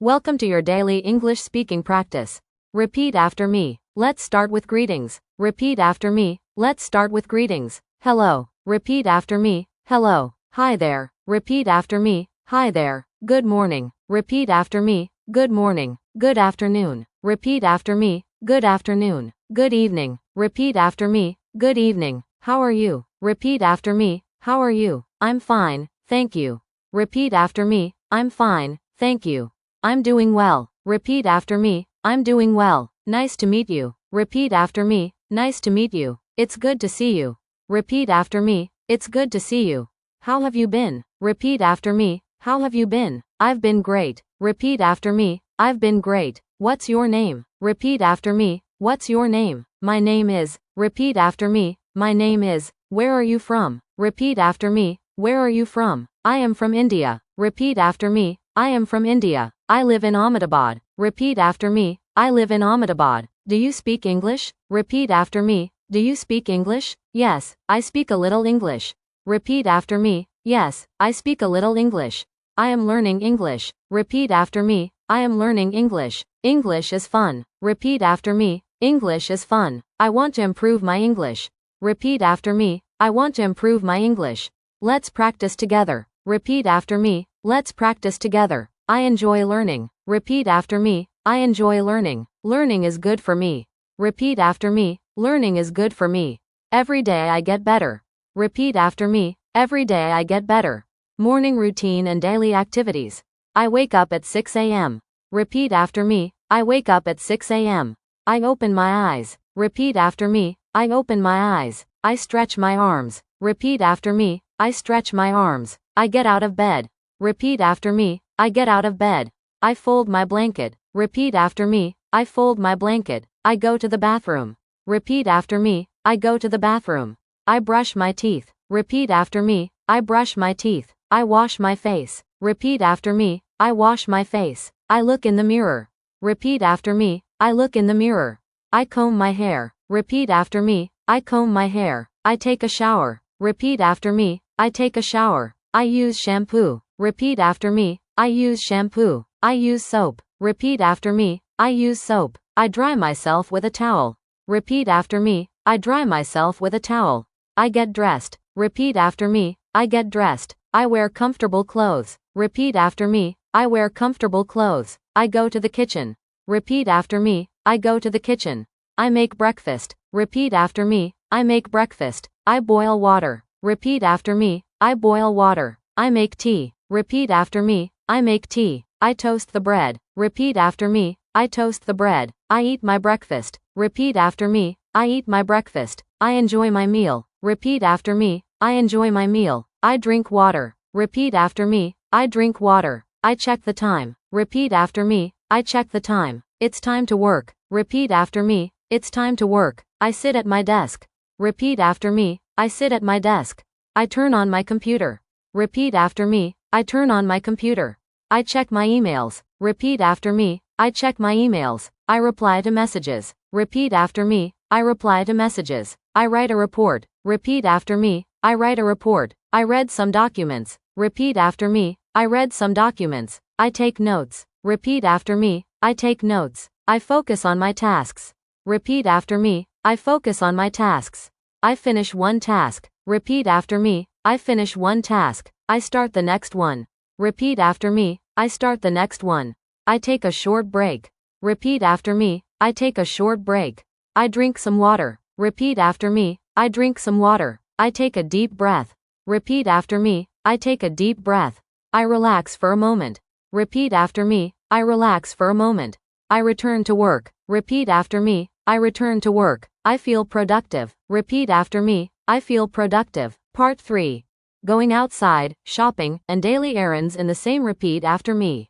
Welcome to your daily English speaking practice. Repeat after me. Let's start with greetings. Repeat after me. Let's start with greetings. Hello. Repeat after me. Hello. Hi there. Repeat after me. Hi there. Good morning. Repeat after me. Good morning. Good afternoon. Repeat after me. Good afternoon. Good evening. Repeat after me. Good evening. How are you? Repeat after me. How are you? I'm fine, thank you. Repeat after me. I'm fine, thank you. I'm doing well. Repeat after me. I'm doing well. Nice to meet you. Repeat after me. Nice to meet you. It's good to see you. Repeat after me. It's good to see you. How have you been? Repeat after me. How have you been? I've been great. Repeat after me. I've been great. What's your name? Repeat after me. What's your name? My name is. Repeat after me. My name is. Where are you from? Repeat after me. Where are you from? I am from India. Repeat after me. I am from India. I live in Ahmedabad. Repeat after me. I live in Ahmedabad. Do you speak English? Repeat after me. Do you speak English? Yes, I speak a little English. Repeat after me. Yes, I speak a little English. I am learning English. Repeat after me. I am learning English. English is fun. Repeat after me. English is fun. I want to improve my English. Repeat after me. I want to improve my English. Let's practice together. Repeat after me. Let's practice together. I enjoy learning. Repeat after me. I enjoy learning. Learning is good for me. Repeat after me. Learning is good for me. Every day I get better. Repeat after me. Every day I get better. Morning routine and daily activities. I wake up at 6 a.m. Repeat after me. I wake up at 6 a.m. I open my eyes. Repeat after me. I open my eyes. I stretch my arms. Repeat after me. I stretch my arms. I get out of bed. Repeat after me. I get out of bed. I fold my blanket. Repeat after me. I fold my blanket. I go to the bathroom. Repeat after me. I go to the bathroom. I brush my teeth. Repeat after me. I brush my teeth. I wash my face. Repeat after me. I wash my face. I look in the mirror. Repeat after me. I look in the mirror. I comb my hair. Repeat after me. I comb my hair. I take a shower. Repeat after me. I take a shower. I use shampoo. Repeat after me. I use shampoo. I use soap. Repeat after me. I use soap. I dry myself with a towel. Repeat after me. I dry myself with a towel. I get dressed. Repeat after me. I get dressed. I wear comfortable clothes. Repeat after me. I wear comfortable clothes. I go to the kitchen. Repeat after me. I go to the kitchen. I make breakfast. Repeat after me. I make breakfast. I boil water. Repeat after me. I boil water. I make tea. Repeat after me. I make tea. I toast the bread. Repeat after me. I toast the bread. I eat my breakfast. Repeat after me. I eat my breakfast. I enjoy my meal. Repeat after me. I enjoy my meal. I drink water. Repeat after me. I drink water. I check the time. Repeat after me. I check the time. It's time to work. Repeat after me. It's time to work. I sit at my desk. Repeat after me. I sit at my desk. I turn on my computer. Repeat after me. I turn on my computer. I check my emails. Repeat after me. I check my emails. I reply to messages. Repeat after me. I reply to messages. I write a report. Repeat after me. I write a report. I read some documents. Repeat after me. I read some documents. I take notes. Repeat after me. I take notes. I focus on my tasks. Repeat after me. I focus on my tasks. I finish one task. Repeat after me. I finish one task. I start the next one. Repeat after me. I start the next one. I take a short break. Repeat after me. I take a short break. I drink some water. Repeat after me. I drink some water. I take a deep breath. Repeat after me. I take a deep breath. I relax for a moment. Repeat after me. I relax for a moment. I return to work. Repeat after me. I return to work. I feel productive. Repeat after me. I feel productive. Part 3. Going outside, shopping, and daily errands in the same. Repeat after me.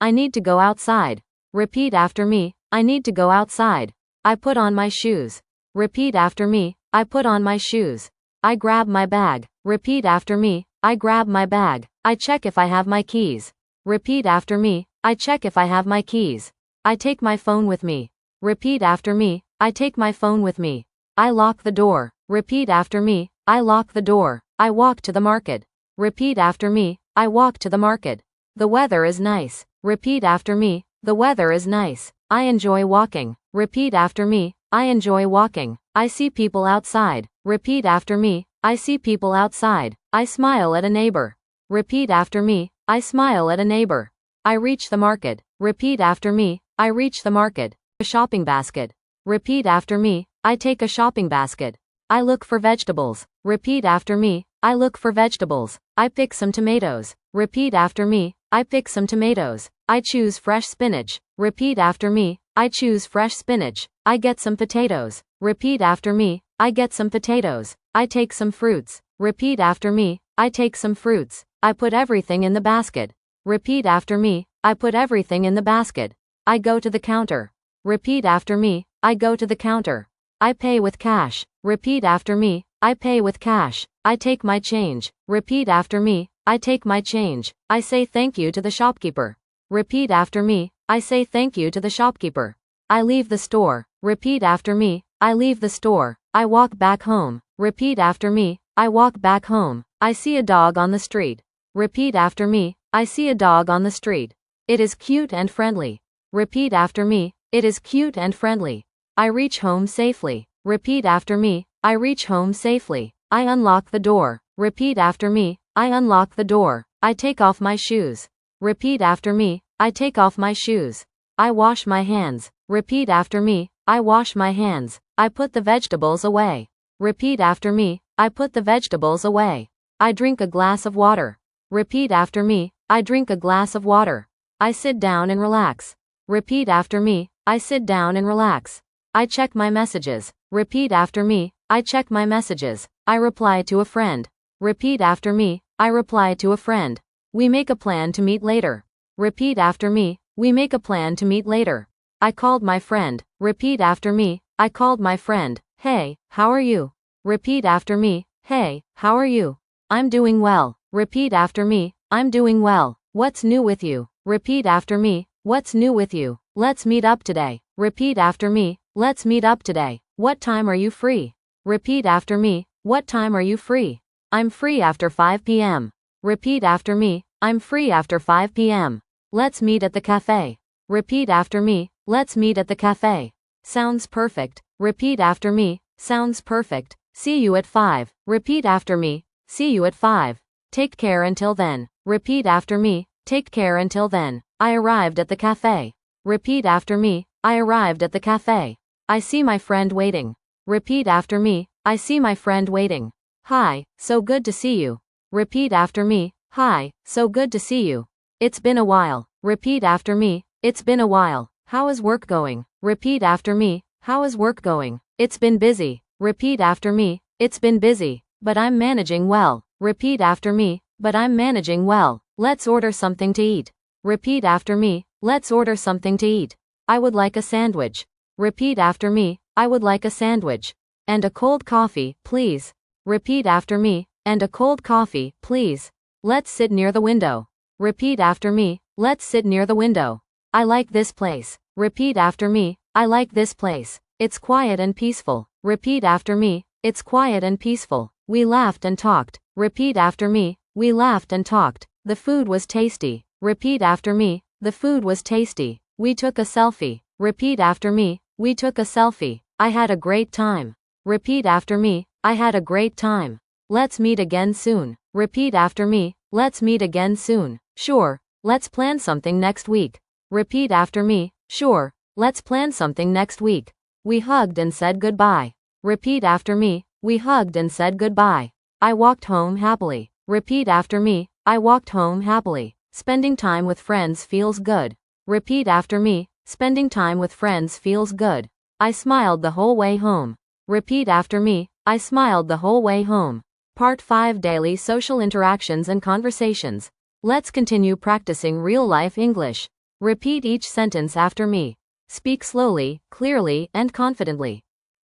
I need to go outside. Repeat after me. I need to go outside. I put on my shoes. Repeat after me. I put on my shoes. I grab my bag. Repeat after me. I grab my bag. I check if I have my keys. Repeat after me. I check if I have my keys. I take my phone with me. Repeat after me. I take my phone with me. I lock the door. Repeat after me. I lock the door. I walk to the market. Repeat after me. I walk to the market. The weather is nice. Repeat after me. The weather is nice. I enjoy walking. Repeat after me. I enjoy walking. I see people outside. Repeat after me. I see people outside. I smile at a neighbor. Repeat after me. I smile at a neighbor. I reach the market. Repeat after me. I reach the market. A shopping basket. Repeat after me. I take a shopping basket. I look for vegetables. Repeat after me. I look for vegetables. I pick some tomatoes. Repeat after me. I pick some tomatoes. I choose fresh spinach. Repeat after me. I choose fresh spinach. I get some potatoes. Repeat after me. I get some potatoes. I take some fruits. Repeat after me. I take some fruits. I put everything in the basket. Repeat after me. I put everything in the basket. I go to the counter. Repeat after me. I go to the counter. I pay with cash. Repeat after me. I pay with cash. I take my change. Repeat after me. I take my change. I say thank you to the shopkeeper. Repeat after me. I say thank you to the shopkeeper. I leave the store. Repeat after me. I leave the store. I walk back home. Repeat after me. I walk back home. I see a dog on the street. Repeat after me. I see a dog on the street. It is cute and friendly. Repeat after me. It is cute and friendly. I reach home safely. Repeat after me. I reach home safely. I unlock the door. Repeat after me. I unlock the door. I take off my shoes. Repeat after me. I take off my shoes. I wash my hands. Repeat after me. I wash my hands. I put the vegetables away. Repeat after me. I put the vegetables away. I drink a glass of water. Repeat after me. I drink a glass of water. I sit down and relax. Repeat after me. I sit down and relax. I check my messages. Repeat after me. I check my messages. I reply to a friend. Repeat after me. I reply to a friend. We make a plan to meet later. Repeat after me. We make a plan to meet later. I called my friend. Repeat after me. I called my friend. Hey, how are you? Repeat after me. Hey, how are you? I'm doing well. Repeat after me. I'm doing well. What's new with you? Repeat after me. What's new with you? Let's meet up today. Repeat after me. Let's meet up today. What time are you free? Repeat after me. What time are you free? I'm free after 5 p.m. Repeat after me. I'm free after 5 p.m. Let's meet at the cafe. Repeat after me. Let's meet at the cafe. Sounds perfect. Repeat after me. Sounds perfect. See you at 5. Repeat after me. See you at 5. Take care until then. Repeat after me. Take care until then. I arrived at the cafe. Repeat after me. I arrived at the cafe. I see my friend waiting. Repeat after me. I see my friend waiting. Hi, so good to see you. Repeat after me. Hi, so good to see you. It's been a while. Repeat after me. It's been a while. How is work going? Repeat after me. How is work going? It's been busy. Repeat after me. It's been busy, but I'm managing well. Repeat after me. But I'm managing well. Let's order something to eat. Repeat after me. Let's order something to eat. I would like a sandwich. Repeat after me. I would like a sandwich. And a cold coffee, please. Repeat after me. And a cold coffee, please. Let's sit near the window. Repeat after me. Let's sit near the window. I like this place. Repeat after me. I like this place. It's quiet and peaceful. Repeat after me. It's quiet and peaceful. We laughed and talked. Repeat after me. We laughed and talked. The food was tasty. Repeat after me. The food was tasty. We took a selfie. Repeat after me. We took a selfie. I had a great time. Repeat after me. I had a great time. Let's meet again soon. Repeat after me. Let's meet again soon. Sure. Let's plan something next week. Repeat after me. Sure. Let's plan something next week. We hugged and said goodbye. Repeat after me. We hugged and said goodbye. I walked home happily. Repeat after me. I walked home happily. Spending time with friends feels good. Repeat after me. Spending time with friends feels good. I smiled the whole way home. Repeat after me. I smiled the whole way home. Part 5 Daily Social Interactions and Conversations. Let's continue practicing real-life English. Repeat each sentence after me. Speak slowly, clearly, and confidently.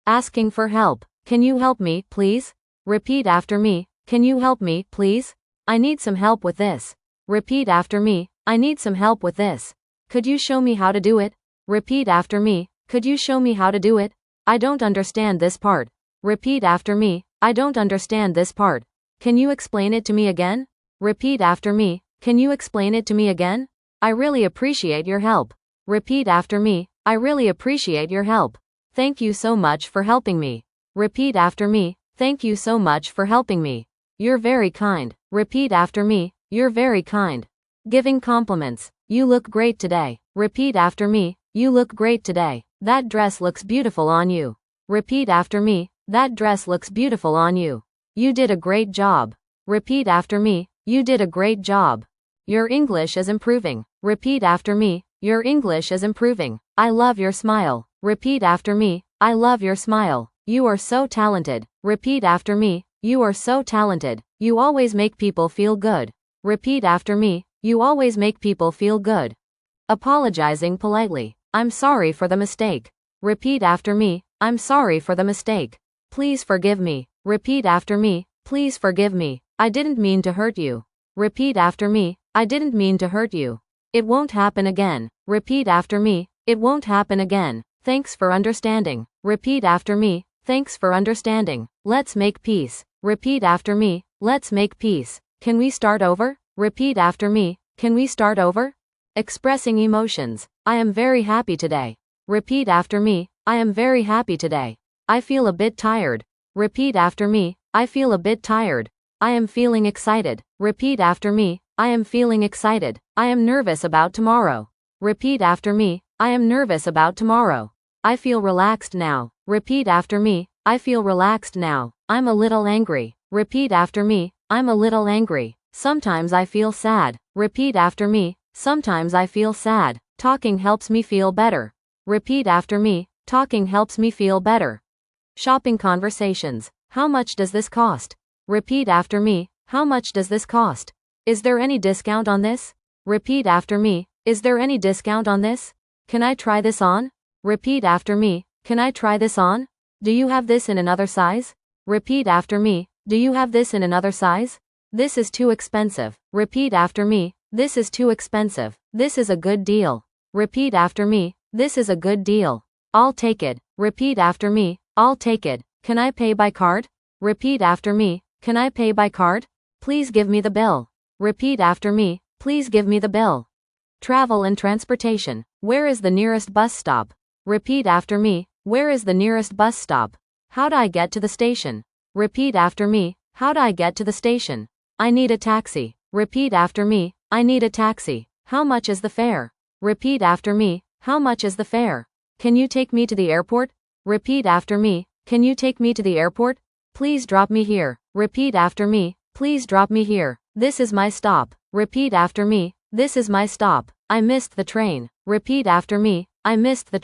Asking for help. Can you help me, please? Repeat after me. Can you help me, please? I need some help with this. Repeat after me. I need some help with this. Could you show me how to do it? Repeat after me. Could you show me how to do it? I don't understand this part. Repeat after me. I don't understand this part. Can you explain it to me again? Repeat after me. Can you explain it to me again? I really appreciate your help. Repeat after me. I really appreciate your help. Thank you so much for helping me. Repeat after me. Thank you so much for helping me. You're very kind. Repeat after me. You're very kind. Giving compliments. You look great today. Repeat after me. You look great today. That dress looks beautiful on you. Repeat after me. That dress looks beautiful on you. You did a great job. Repeat after me. You did a great job. Your English is improving. Repeat after me. Your English is improving. I love your smile. Repeat after me. I love your smile. You are so talented. Repeat after me. You are so talented. You always make people feel good. Repeat after me. You always make people feel good. Apologizing politely. I'm sorry for the mistake. Repeat after me. I'm sorry for the mistake. Please forgive me. Repeat after me. Please forgive me. I didn't mean to hurt you. Repeat after me. I didn't mean to hurt you. It won't happen again. Repeat after me. It won't happen again. Thanks for understanding. Repeat after me. Thanks for understanding. Let's make peace. Repeat after me. Let's make peace. Can we start over? Repeat after me. Can we start over? Expressing emotions. I am very happy today. Repeat after me. I am very happy today. I feel a bit tired. Repeat after me. I feel a bit tired. I am feeling excited. Repeat after me. I am feeling excited. I am nervous about tomorrow. Repeat after me. I am nervous about tomorrow. I feel relaxed now. Repeat after me. I feel relaxed now. I'm a little angry. Repeat after me. I'm a little angry. Sometimes I feel sad. Repeat after me. Sometimes I feel sad. Talking helps me feel better. Repeat after me. Talking helps me feel better. Shopping conversations. How much does this cost? Repeat after me. How much does this cost? Is there any discount on this? Repeat after me. Is there any discount on this? Can I try this on? Repeat after me. Can I try this on? Do you have this in another size? Repeat after me. Do you have this in another size? This is too expensive. Repeat after me. This is too expensive. This is a good deal. Repeat after me. This is a good deal. I'll take it. Repeat after me. I'll take it. Can I pay by card? Repeat after me. Can I pay by card? Please give me the bill. Repeat after me. Please give me the bill. Travel and transportation. Where is the nearest bus stop? Repeat after me. Where is the nearest bus stop? How do I get to the station? Repeat after me. How do I get to the station? I need a taxi. Repeat after me. I need a taxi. How much is the fare? Repeat after me. How much is the fare? Can you take me to the airport? Repeat after me. Can you take me to the airport? Please drop me here. Repeat after me. Please drop me here. This is my stop. Repeat after me. This is my stop. I missed the train. Repeat after me. I missed the